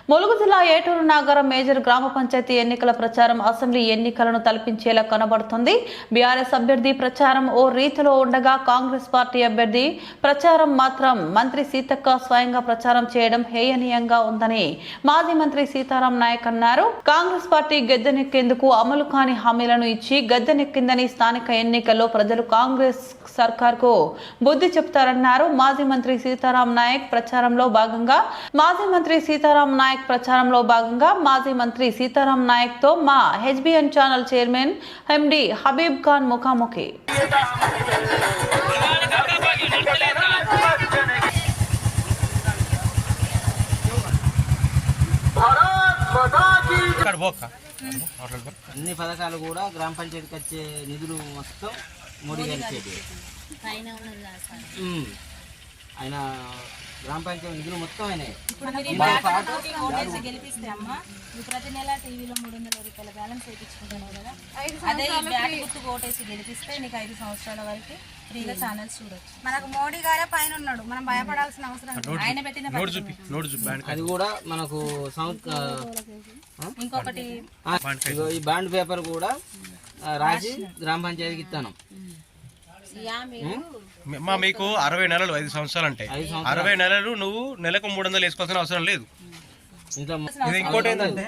ములుగు జిల్లా ఏటూరు నగరం మేజర్ గ్రామ పంచాయతీ ఎన్నికల ప్రచారం అసెంబ్లీ ఎన్నికలను తలపించేలా కనబడుతుంది. బీఆర్ఎస్ అభ్యర్థి ప్రచారం ఓ రీతిలో ఉండగా కాంగ్రెస్ పార్టీ అభ్యర్థి ప్రచారం మాత్రం మంత్రి సీతక్క స్వయంగా ప్రచారం చేయడం హేయనీయంగా ఉందని మాజీ మంత్రి సీతారాం నాయక్ అన్నారు. కాంగ్రెస్ పార్టీ గద్దెనెక్కేందుకు అమలు కాని హామీలను ఇచ్చి గద్దెనెక్కిందని స్థానిక ఎన్నికల్లో ప్రజలు కాంగ్రెస్ సర్కార్కు బుద్ధి చెప్తారన్నారు. మాజీ మంత్రి సీతారాం నాయక్ ప్రచారంలో భాగంగా మాజీ మంత్రి సీతారాం నాయక్ తో మా HBN channel chairman MD Habib Khan ముఖాముఖి. అన్ని పథకాలు కూడా గ్రామ పంచాయతీకి వచ్చే నిధులు మొత్తం మోడీ గారి ఆయన గ్రామ పంచాయతీ నిధులు మొత్తం అయినాయి. గెలిపిస్తే అమ్మ ప్రతి నెల టీవీలో 300 రూపాయల బ్యాలెన్స్ వేయించుకుంటాను కదా, అదే బ్యాట్ గుర్తుకు ఓటేసి గెలిపిస్తే నీకు 5 సంవత్సరాల వరకు ఫ్రీగా ఛానల్స్ చూడొచ్చు. మనకు మోడీ గారే పైన ఉన్నాడు, మనం భయపడాల్సిన అవసరం ఆయన పెట్టిన. అది కూడా మనకు ఇంకొకటి ఈ బాండ్ పేపర్ కూడా రాసి గ్రామ పంచాయతీకి ఇస్తాను. మీకు 60 నెలలు 5 సంవత్సరాలు అంటే 60 నెలలు నువ్వు నెలకు 300 వేసుకోవాల్సిన అవసరం లేదు. ఇంకోటి ఏంటంటే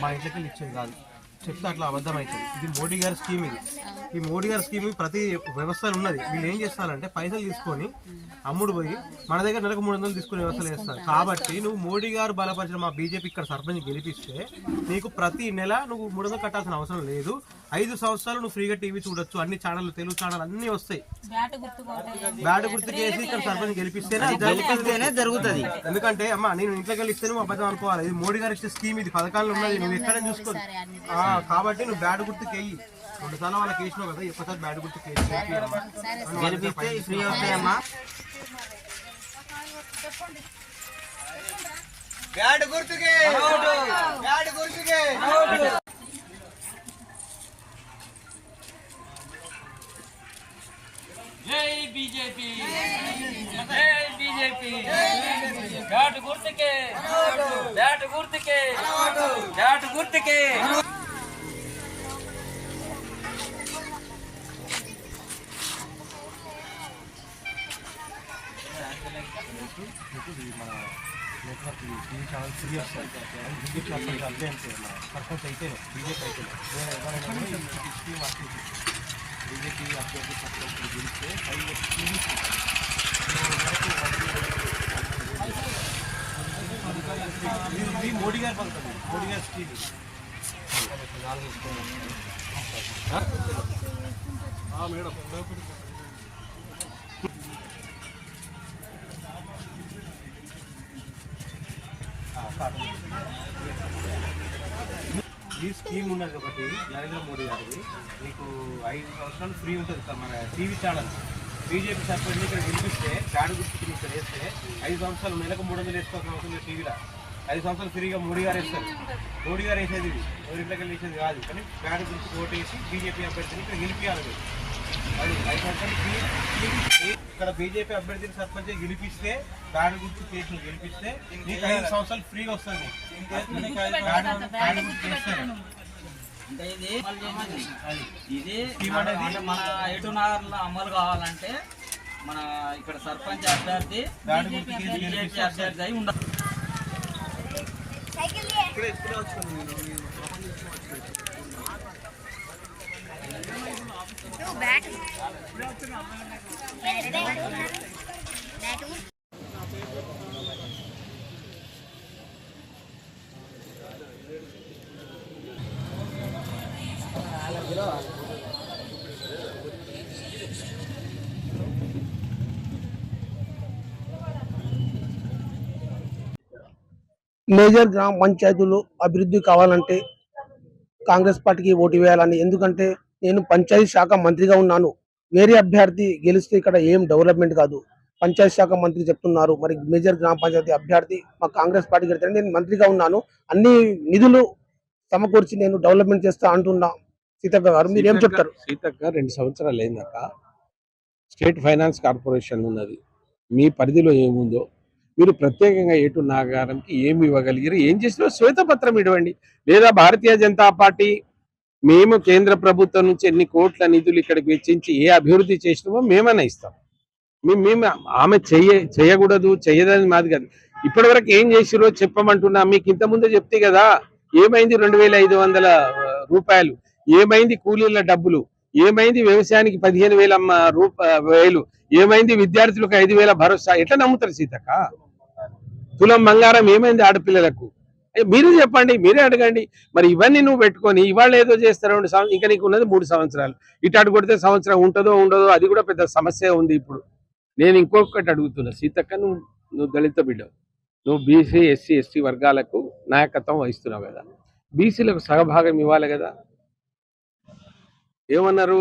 మా ఇంట్లోకి ఇచ్చేది కాదు, చెప్తే అట్లా అబద్ధం అవుతుంది. ఇది మోడీ గారి స్కీమ్. ఈ మోడీ గారి స్కీమ్ ప్రతి వ్యవస్థలు ఉన్నది. వీళ్ళు ఏం చేస్తారంటే పైసలు తీసుకొని అమ్ముడు పోయి మన దగ్గర నెలకు 300 తీసుకునే వ్యవస్థలు చేస్తారు. కాబట్టి నువ్వు మోడీ గారు బలపరిచిన మా బీజేపీ ఇక్కడ సర్పంచ్ గెలిపిస్తే నీకు ప్రతి నెల నువ్వు 300 కట్టాల్సిన అవసరం లేదు. 5 సంవత్సరాలు నువ్వు ఫ్రీగా టీవీ చూడొచ్చు. అన్ని ఛానల్, తెలుగు ఛానల్ అన్ని వస్తాయి. బ్యాట్ గుర్తు చేసి ఇక్కడ సర్పంచ్ గెలిపిస్తేనే జరుగుతుంది. ఎందుకంటే అమ్మా నేను ఇంట్లోకి వెళ్ళిస్తే నువ్వు అబద్ధం అనుకోవాలి. ఇది మోడీ గారి ఇచ్చే స్కీమ్, ఇది పథకాలు ఉన్నది, నువ్వు ఎక్కడ చూసుకో. కాబట్టి నువ్వు బ్యాట్ గుర్తుకి వెయ్యి. 2 సార్లు వాళ్ళకి వేసినావు కదా, ఒక్కసారి బ్యాట్ గుర్తుకి గెలిపిస్తే ఫ్రీ వస్తాయమ్మా. బ్యాట్ గుర్తుకే బ్యాట్ గుర్తుకే జై బీజేపీ జై బీజేపీ బ్యాట్ గుర్తుకే బ్యాట్ గుర్తుకే బ్యాట్ గుర్తుకే. మన నెట్వర్క్ టీవీ ఛానల్ ఫ్రీ వస్తాయి. బీజేపీ సర్పంచ్ అంటే మన సర్పంచ్ అయితే బీజేపీ అయితే స్కీమ్ వస్తుంది. బీజేపీ అభ్యర్థి సర్పంచ్ గెలిస్తే ఇది మోడీ గారు పలుతుంది, మోడీ గారి స్కీమ్. మేడం ఈ స్కీమ్ ఉన్నది ఒకటి నరేంద్ర మోడీ గారిది. మీకు 5 సంవత్సరాలు ఫ్రీ ఉంటుంది మన టీవీ ఛానల్. బీజేపీ సర్పంచ్ ఇక్కడ గెలిపిస్తే బ్యాట్ గుర్తుకి ఇక్కడ వేస్తే 5 సంవత్సరాలు నెలకు 300 వేసుకోవాల్సిన అవసరం లేదు. టీవీలో 5 సంవత్సరాలు ఫ్రీగా మోడీ గారు వేస్తారు. మోడీ గారు వేసేది ఇది ఎవరింట్లోకి వెళ్ళి వేసేది కాదు. కానీ బ్యాట్ గుర్తుకు ఓటేసి బీజేపీ అభ్యర్థిని ఇక్కడ గెలిపించాలి. అది 5 సంవత్సరాలు ఫ్రీ. ఇక్కడ బీజేపీ అభ్యర్థిని సర్పంచ్ గెలిపిస్తే బ్యాట్ గుర్తు కేసు గెలిపిస్తే నీకు 5 సంవత్సరాలు ఫ్రీగా వస్తుంది. ఇది మన ఏటూరు నగర్లో అమలు కావాలంటే మన ఇక్కడ సర్పంచ్ అభ్యర్థి బీజేపీ అభ్యర్థి అయి ఉండాలి. మేజర్ గ్రామ పంచాయతీలు అభివృద్ధి కావాలంటే కాంగ్రెస్ పార్టీకి ఓటు వేయాలని. ఎందుకంటే నేను పంచాయతీ శాఖ మంత్రిగా ఉన్నాను. వేరే అభ్యర్థి గెలిస్తే ఇక్కడ ఏం డెవలప్మెంట్ కాదు. పంచాయతీ శాఖ మంత్రి చెప్తున్నారు, మరి మేజర్ గ్రామ పంచాయతీ అభ్యర్థి మా కాంగ్రెస్ పార్టీకి వెళ్తే నేను మంత్రిగా ఉన్నాను, అన్ని నిధులు సమకూర్చి నేను డెవలప్మెంట్ చేస్తా అంటున్నా. సీతక్క గారు మీరు ఏం చెప్తారు? సీతక్క 2 సంవత్సరాలు అయిందాక స్టేట్ ఫైనాన్స్ కార్పొరేషన్ ఉన్నది, మీ పరిధిలో ఏముందో మీరు ప్రత్యేకంగా ఏటు నాగారంకి ఏమి ఇవ్వగలిగారు, ఏం చేసినా శ్వేతపత్రం ఇవ్వండి. లేదా భారతీయ జనతా పార్టీ మేము కేంద్ర ప్రభుత్వం నుంచి ఎన్ని కోట్ల నిధులు ఇక్కడికి వెచ్చించి ఏ అభివృద్ధి చేసినామో మేమన్నా ఇస్తాం. మేము ఆమె చేయకూడదు చేయదని మాది కాదు. ఇప్పటి వరకు ఏం చేసిరో చెప్పమంటున్నా. మీకు ఇంతకుముందే చెప్తే కదా ఏమైంది 2500 రూపాయలు, ఏమైంది కూలీల డబ్బులు, ఏమైంది వ్యవసాయానికి 15,000 ఏమైంది విద్యార్థులకు 5,000 భరోసా. ఎట్లా నమ్ముతారు సీతక్క? తులం బంగారం ఏమైంది ఆడపిల్లలకు? మీరే చెప్పండి, మీరే అడగండి. మరి ఇవన్నీ నువ్వు పెట్టుకొని ఇవాళ ఏదో చేస్తారు 2 సంవత్సరాలు, ఇంకా నీకు ఉన్నది 3 సంవత్సరాలు. ఇటు కొడితే సంవత్సరం ఉంటుందో ఉండదో అది కూడా పెద్ద సమస్య ఉంది. ఇప్పుడు నేను ఇంకొకటి అడుగుతున్నా సీతక్క, నువ్వు దళిత బిడ్డవు, నువ్వు బీసీ ఎస్సీ ఎస్టీ వర్గాలకు నాయకత్వం వహిస్తున్నావు కదా, బీసీలకు సగభాగం ఇవ్వాలి కదా. ఏమన్నారు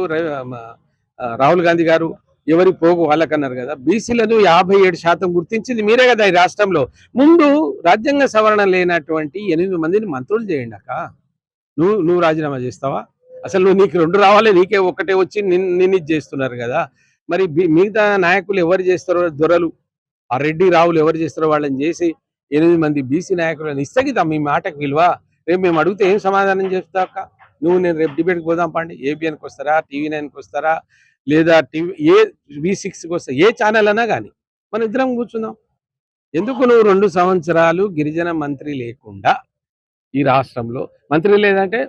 రాహుల్ గాంధీ గారు, ఎవరి పోగు వాళ్ళకన్నారు కదా. బీసీలను 57% గుర్తించింది మీరే కదా ఈ రాష్ట్రంలో. ముందు రాజ్యాంగ సవరణ లేనటువంటి 8 మందిని మంత్రులు చేయండి అక్క. నువ్వు రాజీనామా చేస్తావా? అసలు నీకు 2 రావాలి, నీకే ఒకటే వచ్చి నిన్ను చేస్తున్నారు కదా. మరి మిగతా నాయకులు ఎవరు చేస్తారో, దొరలు ఆ రెడ్డి రావులు ఎవరు చేస్తారో వాళ్ళని చేసి 8 మంది బీసీ నాయకులను ఇస్తే కదా మీ మాటకు విలువ. రేపు మేము అడిగితే ఏం సమాధానం చెప్తావు అక్క? నువ్వు నేను రేపు డిబేట్కి పోదాం పండి, ఏబిఎన్కి వస్తారా, TV9కి వస్తారా, లేదా V6కి వస్తా, ఏ ఛానల్ అన్నా కానీ మన ఇద్దరం కూర్చుందాం. ఎందుకు నువ్వు 2 సంవత్సరాలు గిరిజన మంత్రి లేకుండా ఈ రాష్ట్రంలో మంత్రి లేదంటే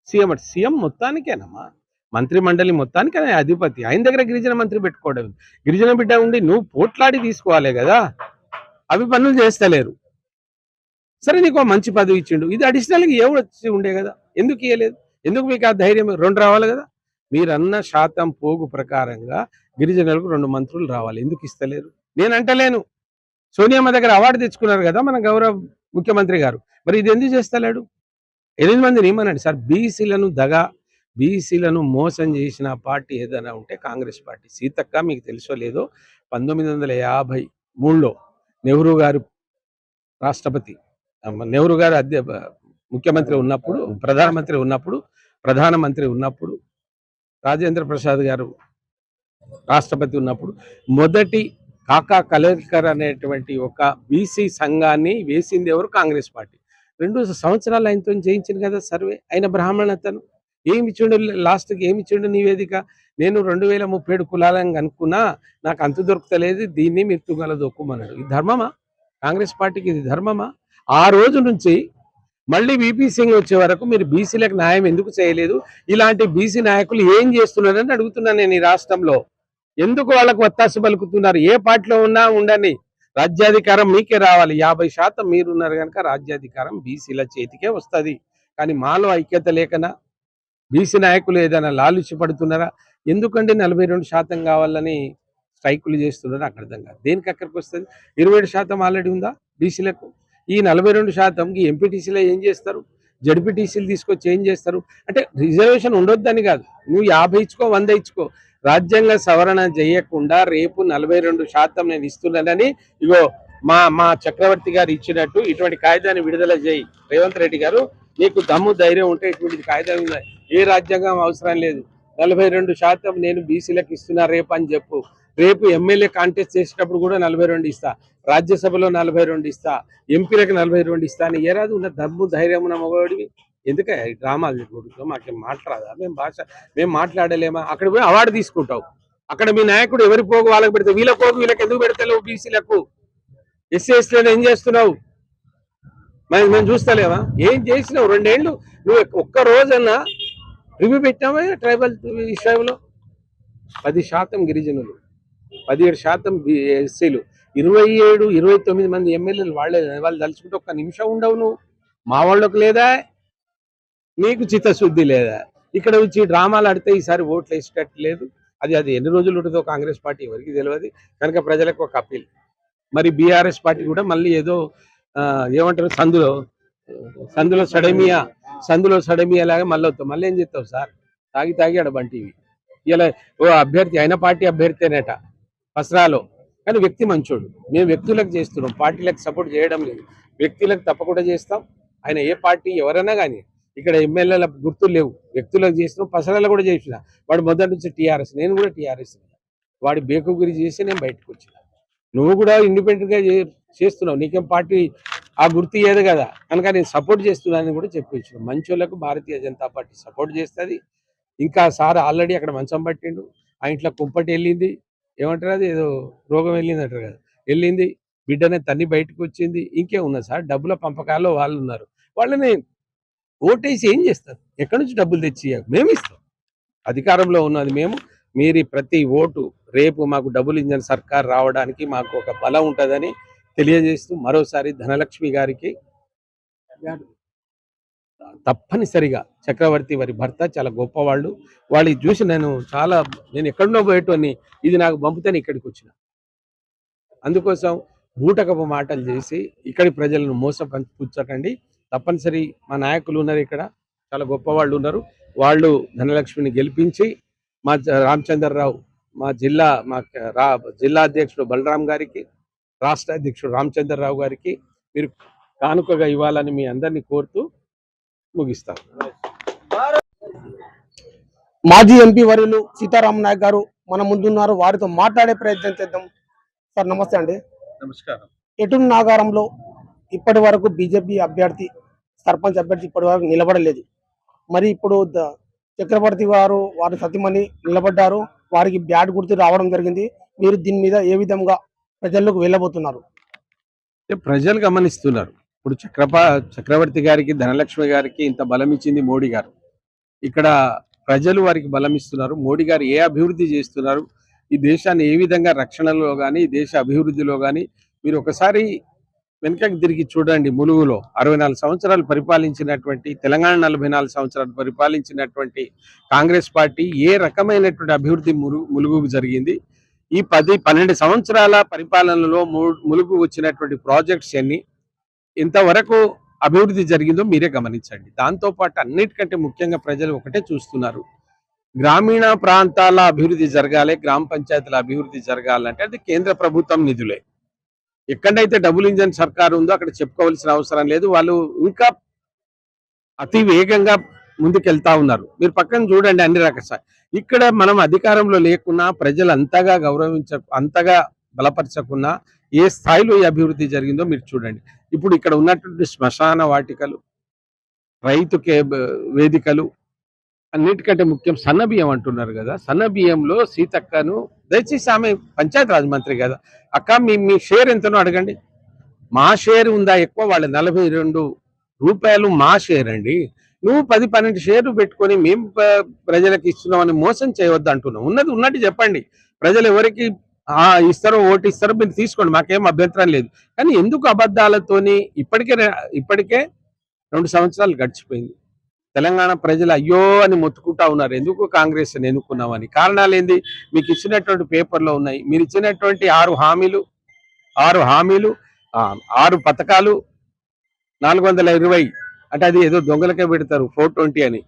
సీఎం మొత్తానికేనమ్మా, మంత్రి మండలి మొత్తానికి ఆయన అధిపతి. ఆయన దగ్గర గిరిజన మంత్రి పెట్టుకోవడం, గిరిజన బిడ్డ ఉండి నువ్వు పోట్లాడి తీసుకోవాలి కదా. అవి పనులు చేస్తలేరు. సరే నీకు మంచి పదవి ఇచ్చిండు, ఇది అడిషనల్గా ఎవరు వచ్చి ఉండే కదా, ఎందుకు ఇవ్వలేదు? ఎందుకు మీకు ఆ ధైర్యం? 2 రావాలి కదా. మీరన్న శాతం పోగు ప్రకారంగా గిరిజనులకు 2 మంత్రులు రావాలి, ఎందుకు ఇస్తలేరు? నేను అంటలేను. సోనియమ్మ దగ్గర అవార్డు తెచ్చుకున్నారు కదా మన గౌరవ ముఖ్యమంత్రి గారు, మరి ఇది ఎందుకు చేస్తలేడు? 8 మందిని ఏమనండి సార్. బీసీలను మోసం చేసిన పార్టీ ఏదైనా ఉంటే కాంగ్రెస్ పార్టీ. సీతక్క మీకు తెలుసో లేదో 1953లో నెహ్రూ గారు రాష్ట్రపతి, నెహ్రూ గారు ముఖ్యమంత్రి ఉన్నప్పుడు, ప్రధానమంత్రి ఉన్నప్పుడు, రాజేంద్ర ప్రసాద్ గారు రాష్ట్రపతి ఉన్నప్పుడు మొదటి కాకా కలేకర్ అనేటువంటి ఒక బీసీ సంఘాన్ని వేసింది ఎవరు? కాంగ్రెస్ పార్టీ. 2 సంవత్సరాలు ఆయనతో చేయించింది కదా సర్వే. ఆయన బ్రాహ్మణతను ఏమి ఇచ్చిండు? లాస్ట్కి ఏమి ఇచ్చిండు నివేదిక? నేను 2037 కులాలను అనుకున్నా, నాకు అంతు దొరుకుతలేదు, దీన్ని మీరు తుంగల దొక్కుమన్నాడు. ఇది ధర్మమా? కాంగ్రెస్ పార్టీకి ఇది ధర్మమా? ఆ రోజు నుంచి మళ్ళీ VP సింగ్ వచ్చే వరకు మీరు బీసీలకు న్యాయం ఎందుకు చేయలేదు? ఇలాంటి బీసీ నాయకులు ఏం చేస్తున్నారని అడుగుతున్నాను నేను. ఈ రాష్ట్రంలో ఎందుకు వాళ్ళకు ఒత్తాసు పలుకుతున్నారు? ఏ పార్టీలో ఉన్నా ఉండని, రాజ్యాధికారం మీకే రావాలి. 50% మీరున్నారు కనుక రాజ్యాధికారం బీసీల చేతికే వస్తుంది. కానీ మాలో ఐక్యత లేకనా? బీసీ నాయకులు ఏదైనా లాలుచి పడుతున్నారా? ఎందుకంటే 42% కావాలని స్ట్రైకులు చేస్తున్నారని నాకు అర్థం కాదు. దేనికి అక్కడికి వస్తుంది? 27% ఆల్రెడీ ఉందా బీసీలకు? ఈ 42%కి ఎంపీటీసీలో ఏం చేస్తారు? జడ్పీటీసీలు తీసుకొచ్చి ఏం చేస్తారు? అంటే రిజర్వేషన్ ఉండొద్దని కాదు, నువ్వు 50 ఇచ్చుకో, 100 ఇచ్చుకో, రాజ్యాంగ సవరణ చేయకుండా రేపు 42% నేను ఇస్తున్నానని ఇగో మా చక్రవర్తి గారు ఇచ్చినట్టు ఇటువంటి కాయిదాన్ని విడుదల చేయి. రేవంత్ రెడ్డి గారు, నీకు దమ్ము ధైర్యం ఉంటే ఇటువంటి కాయిదా ఏ రాజ్యాంగం అవసరం లేదు. 42% నేను బీసీలకు ఇస్తున్నా రేపు అని చెప్పు. రేపు ఎమ్మెల్యే కాంటెస్ట్ చేసేటప్పుడు కూడా 42 ఇస్తా, రాజ్యసభలో 42 ఇస్తా, ఎంపీలకు 42 ఇస్తా అని ఏ రాదు ఉన్న దమ్ము ధైర్యం ఉన్న మగవాడివి. ఎందుకే డ్రామాలు కొడుకు? మాకేం మాట్లాడదా? మేము మాట్లాడలేమా? అక్కడ పోయి అవార్డు తీసుకుంటావు. అక్కడ మీ నాయకుడు ఎవరి పోగు వాళ్ళకి పెడితే, వీళ్ళ పోగు వీళ్ళకి ఎందుకు పెడతలేవు? బీసీలకు ఎస్సీఎస్టీలను ఏం చేస్తున్నావు? మేము చూస్తలేమా? ఏం చేసినావు? 2 ఏళ్ళు నువ్వు ఒక్క రోజన్నా రివ్యూ పెట్టావా? ట్రైబల్ విషయంలో 10% గిరిజనులు, 17% ఎస్సీలు, 27-29 మంది ఎమ్మెల్యేలు వాళ్ళు తలుచుకుంటే ఒక్క నిమిషం ఉండవు నువ్వు. మా వాళ్ళకు లేదా? నీకు చిత్తశుద్ధి లేదా? ఇక్కడ వచ్చి డ్రామాలు ఆడితే ఈసారి ఓట్లు వేసేటట్టు లేదు. అది ఎన్ని రోజులు ఉంటుందో కాంగ్రెస్ పార్టీ ఎవరికి తెలియదు కనుక ప్రజలకు ఒక అప్పీల్. మరి బీఆర్ఎస్ పార్టీ కూడా మళ్ళీ ఏదో ఏమంటారు, సందులో సడమియా లాగా మళ్ళీ వస్తావు. మళ్ళీ ఏం చేస్తావు సార్? తాగి అడబంటివి. ఇలా ఓ అభ్యర్థి అయిన పార్టీ అభ్యర్థినేట పసరాలో, కానీ వ్యక్తి మంచోడు. మేము వ్యక్తులకు చేస్తున్నాం, పార్టీలకు సపోర్ట్ చేయడం లేదు. వ్యక్తులకు తప్పకుండా చేస్తాం. ఆయన ఏ పార్టీ ఎవరైనా కానీ ఇక్కడ ఎమ్మెల్యేల గుర్తులు లేవు, వ్యక్తులకు చేసినాం. పసరాలో కూడా చేసిన వాడు మొదటి నుంచి టీఆర్ఎస్, నేను కూడా టీఆర్ఎస్. వాడి బేకుగిరి చేసి నేను బయటకు వచ్చిన. నువ్వు కూడా ఇండిపెండెంట్ గా చేస్తున్నావు, నీకేం పార్టీ ఆ గుర్తు ఏది కదా కనుక నేను సపోర్ట్ చేస్తున్నానని కూడా చెప్పించు. మంచోళ్ళకు భారతీయ జనతా పార్టీ సపోర్ట్ చేస్తుంది. ఇంకా సార్ ఆల్రెడీ అక్కడ మంచం పట్టిండు, ఆ ఇంట్లో కుంపటి వెళ్ళింది, ఏమంటారు అది ఏదో రోగం వెళ్ళింది అంటారు కదా, వెళ్ళింది, బిడ్డనే తన్ని బయటకు వచ్చింది. ఇంకే ఉన్నది సార్, డబ్బుల పంపకాల్లో వాళ్ళు ఉన్నారు, వాళ్ళని ఓటేసి ఏం చేస్తారు? ఎక్కడి నుంచి డబ్బులు తెచ్చి మేము ఇస్తాం, అధికారంలో ఉన్నది మేము. మీరు ప్రతి ఓటు రేపు మాకు డబుల్ ఇంజన్ సర్కార్ రావడానికి మాకు ఒక బలం ఉంటుందని తెలియజేస్తూ మరోసారి ధనలక్ష్మి గారికి తప్పనిసరిగా చక్రవర్తి వారి భర్త చాలా గొప్పవాళ్ళు. వాళ్ళు చూసి నేను ఎక్కడున్నో పోయేటోని ఇది నాకు పంపుతాను ఇక్కడికి వచ్చిన. అందుకోసం బూటకపు మాటలు చేసి ఇక్కడి ప్రజలను మోసపుచ్చకండి. తప్పనిసరి మా నాయకులు ఉన్నారు, ఇక్కడ చాలా గొప్పవాళ్ళు ఉన్నారు, వాళ్ళు ధనలక్ష్మిని గెలిపించి మా రామచంద్రరావు, మా జిల్లా అధ్యక్షుడు బలరాం గారికి, రాష్ట్ర అధ్యక్షుడు రామచంద్రరావు గారికి మీరు కానుకగా ఇవ్వాలని మీ అందరినీ కోరుతూ ముగిస్తాను. మాజీ ఎంపీ వర్యులు సీతారాం నాయక్ గారు మన ముందున్నారు, వారితో మాట్లాడే ప్రయత్నం చేద్దాం. సార్ నమస్తే అండి. నమస్కారం. ఎటూరు నాగారంలో ఇప్పటి వరకు బీజేపీ అభ్యర్థి, సర్పంచ్ అభ్యర్థి ఇప్పటి వరకు నిలబడలేదు. మరి ఇప్పుడు చక్రవర్తి గారు వారి సతీమణి నిలబడ్డారు, వారికి బ్యాట్ గుర్తు రావడం జరిగింది. మీరు దీని మీద ఏ విధంగా ప్రజల్లోకి వెళ్ళబోతున్నారు? ప్రజలు గమనిస్తున్నారు. ఇప్పుడు చక్రవర్తి గారికి, ధనలక్ష్మి గారికి ఇంత బలం ఇచ్చింది మోడీ గారు. ఇక్కడ ప్రజలు వారికి బలం ఇస్తున్నారు. మోడీ గారు ఏ అభివృద్ధి చేస్తున్నారు, ఈ దేశాన్ని ఏ విధంగా రక్షణలో కానీ దేశ అభివృద్ధిలో కానీ మీరు ఒకసారి వెనుకకి తిరిగి చూడండి. ములుగులో 64 సంవత్సరాలు పరిపాలించినటువంటి, తెలంగాణ 44 సంవత్సరాలు పరిపాలించినటువంటి కాంగ్రెస్ పార్టీ ఏ రకమైనటువంటి అభివృద్ధి ములుగుకు జరిగింది? ఈ 10-12 సంవత్సరాల పరిపాలనలో ములుగు వచ్చినటువంటి ప్రాజెక్ట్స్ అన్ని ఇంతవరకు అభివృద్ధి జరిగిందో మీరే గమనించండి. దాంతోపాటు అన్నిటికంటే ముఖ్యంగా ప్రజలు ఒకటే చూస్తున్నారు, గ్రామీణ ప్రాంతాల అభివృద్ధి జరగాలి, గ్రామ పంచాయతీల అభివృద్ధి జరగాలంటే అది కేంద్ర ప్రభుత్వం నిధులే. ఎక్కడైతే డబుల్ ఇంజన్ సర్కార్ ఉందో అక్కడ చెప్పుకోవాల్సిన అవసరం లేదు, వాళ్ళు ఇంకా అతి వేగంగా ముందుకెళ్తా ఉన్నారు. మీరు పక్కన చూడండి అన్ని రకాల. ఇక్కడ మనం అధికారంలో లేకున్నా, ప్రజలు అంతగా అంతగా బలపరచకున్నా ఏ స్థాయిలో ఈ అభివృద్ధి జరిగిందో మీరు చూడండి. ఇప్పుడు ఇక్కడ ఉన్నటువంటి శ్మశాన వాటికలు, రైతు వేదికలు, అన్నిటికంటే ముఖ్యం సన్నబియ్యం అంటున్నారు కదా, సన్నబియ్యంలో సీతక్కను దయచేసి, ఆమె పంచాయతీరాజ్ మంత్రి కదా, అక్క మీ షేర్ ఎంతనో అడగండి. మా షేర్ ఉందా ఎక్కువ? వాళ్ళ 42 రూపాయలు మా షేర్ అండి. నువ్వు 10-12 షేర్లు పెట్టుకొని మేము ప్రజలకు ఇస్తున్నామని మోసం చేయవద్దు అంటున్నావు. ఉన్నది ఉన్నట్టు చెప్పండి. ప్రజలు ఎవరికి ఇస్తారో ఓటు ఇస్తారో మీరు తీసుకోండి, మాకేం అభ్యంతరం లేదు. కానీ ఎందుకు అబద్ధాలతోని ఇప్పటికే 2 సంవత్సరాలు గడిచిపోయింది. తెలంగాణ ప్రజలు అయ్యో అని మొత్తుకుంటా ఉన్నారు, ఎందుకు కాంగ్రెస్ ఎన్నుకున్నామని. కారణాలు ఏంది? మీకు ఇచ్చినటువంటి పేపర్లో ఉన్నాయి. మీరు ఇచ్చినటువంటి 6 హామీలు 6 పథకాలు 420, అంటే అది ఏదో దొంగలకే పెడతారు 420 అని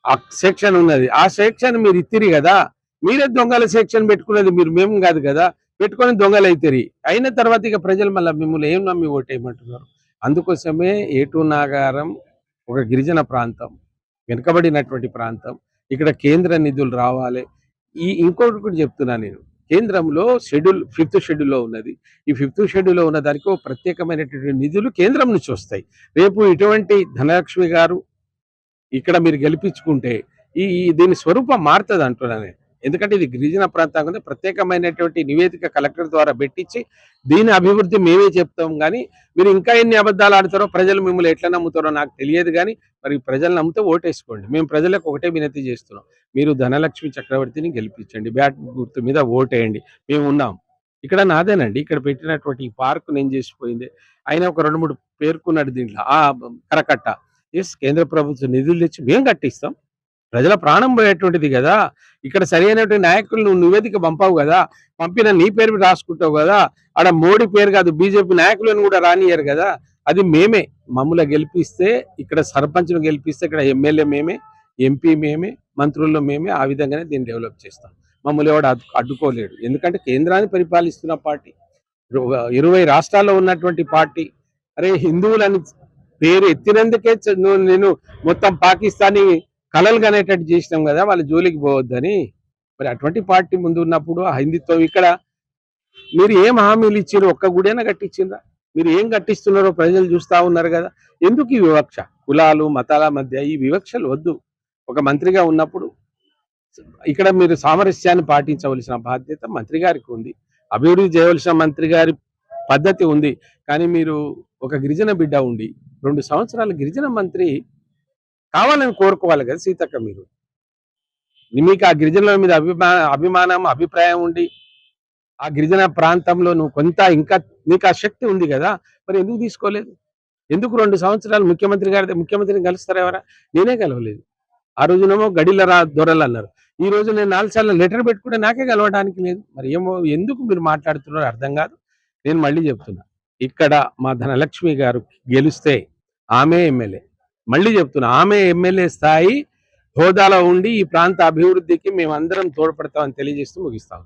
ఆ సెక్షన్ ఉన్నది. ఆ సెక్షన్ మీరు ఇత్తిరి కదా, మీరే దొంగల సెక్షన్ పెట్టుకున్నది, మేము కాదు కదా పెట్టుకొని దొంగలు అయితేరి. అయిన తర్వాత ఇక ప్రజలు మళ్ళీ మిమ్మల్ని ఏం నమ్మి ఓటేయమంటున్నారు. అందుకోసమే ఏటూరు నాగారం ఒక గిరిజన ప్రాంతం, వెనుకబడినటువంటి ప్రాంతం, ఇక్కడ కేంద్ర నిధులు రావాలి. ఇంకొకటి చెప్తున్నా నేను, కేంద్రంలో 5th షెడ్యూల్లో ఉన్నది. ఈ 5th షెడ్యూల్లో ఉన్న దానికి ప్రత్యేకమైనటువంటి నిధులు కేంద్రం నుంచి వస్తాయి. రేపు ఇటువంటి ధనలక్ష్మి గారు ఇక్కడ మీరు గెలిపించుకుంటే దీని స్వరూపం మారుతుంది అంటున్నాను. ఎందుకంటే ఇది గిరిజన ప్రాంతం, ప్రత్యేకమైనటువంటి నివేదిక కలెక్టర్ ద్వారా పెట్టించి దీని అభివృద్ధి మేమే చెప్తాం. కానీ మీరు ఇంకా ఎన్ని అబద్ధాలు ఆడతారో, ప్రజలు మిమ్మల్ని ఎట్లా నమ్ముతారో నాకు తెలియదు. కానీ మరి ప్రజలు నమ్మితే ఓటేసుకోండి. మేము ప్రజలకు ఒకటే వినతి చేస్తున్నాం, మీరు ధనలక్ష్మి చక్రవర్తిని గెలిపించండి, బ్యాట్ గుర్తు మీద ఓటేయండి, మేము ఉన్నాం. ఇక్కడ నాదేనండి, ఇక్కడ పెట్టినటువంటి ఈ పార్క్ నేను చేసిపోయింది. ఆయన ఒక 2-3 పేర్కొన్నాడు దీంట్లో కరకట్ట. కేంద్ర ప్రభుత్వం నిధులు తెచ్చి మేము కట్టిస్తాం, ప్రజల ప్రాణం పోయేటువంటిది కదా. ఇక్కడ సరైనటువంటి నాయకులు నువ్వు నివేదిక పంపావు కదా, పంపిన నీ పేరు రాసుకుంటావు కదా, ఆడ మోడీ పేరు కాదు బీజేపీ నాయకులను కూడా రానియరు కదా. అది మేమే, మమ్మల్ని గెలిపిస్తే, ఇక్కడ సర్పంచ్ను గెలిపిస్తే ఇక్కడ ఎమ్మెల్యే మేమే, ఎంపీ మేమే, మంత్రుల్లో మేమే. ఆ విధంగానే దీన్ని డెవలప్ చేస్తాం. మమ్మల్ని ఎవడు అడ్డుకోలేడు. ఎందుకంటే కేంద్రాన్ని పరిపాలిస్తున్న పార్టీ, 20 రాష్ట్రాల్లో ఉన్నటువంటి పార్టీ. అరే హిందువులని పేరు ఎత్తినందుకే నేను మొత్తం పాకిస్తానీ కలలు కనేటట్టు చేసినాం కదా, వాళ్ళ జోలికి పోవద్దని. మరి అటువంటి పార్టీ ముందు ఉన్నప్పుడు ఆ హిందుత్వం ఇక్కడ మీరు ఏం హామీలు ఇచ్చారు? ఒక్క గుడైనా కట్టించిందా? మీరు ఏం కట్టిస్తున్నారో ప్రజలు చూస్తా ఉన్నారు కదా. ఎందుకు ఈ వివక్ష? కులాలు మతాల మధ్య ఈ వివక్షలు వద్దు. ఒక మంత్రిగా ఉన్నప్పుడు ఇక్కడ మీరు సామరస్యాన్ని పాటించవలసిన బాధ్యత మంత్రి గారికి ఉంది. అభివృద్ధి చేయవలసిన మంత్రి గారి పద్ధతి ఉంది. కానీ మీరు ఒక గిరిజన బిడ్డ ఉండి 2 సంవత్సరాలు గిరిజన మంత్రి కావాలని కోరుకోవాలి కదా సీతక్క. మీకు ఆ గిరిజనుల మీద అభిమానం అభిప్రాయం ఉండి ఆ గిరిజన ప్రాంతంలో నువ్వు కొంత ఇంకా నీకు ఆ శక్తి ఉంది కదా, మరి ఎందుకు తీసుకోలేదు? ఎందుకు 2 సంవత్సరాలు ముఖ్యమంత్రిని కలుస్తారా? ఎవరా? నేనే కలవలేదు. ఆ రోజునేమో గడిల దొరలు అన్నారు. ఈ రోజు నేను 4 సార్లు లెటర్ పెట్టుకుంటే నాకే కలవడానికి లేదు. మరి ఏమో ఎందుకు మీరు మాట్లాడుతున్నారో అర్థం కాదు. నేను మళ్ళీ చెప్తున్నా, ఇక్కడ మా ధనలక్ష్మి గారు గెలిస్తే ఆమె ఎమ్మెల్యే. మళ్ళీ చెప్తున్నా, ఆమె ఎమ్మెల్యే స్థాయి హోదాలో ఉండి ఈ ప్రాంత అభివృద్ధికి మేమందరం తోడ్పడతామని తెలియజేస్తూ ముగిస్తాం.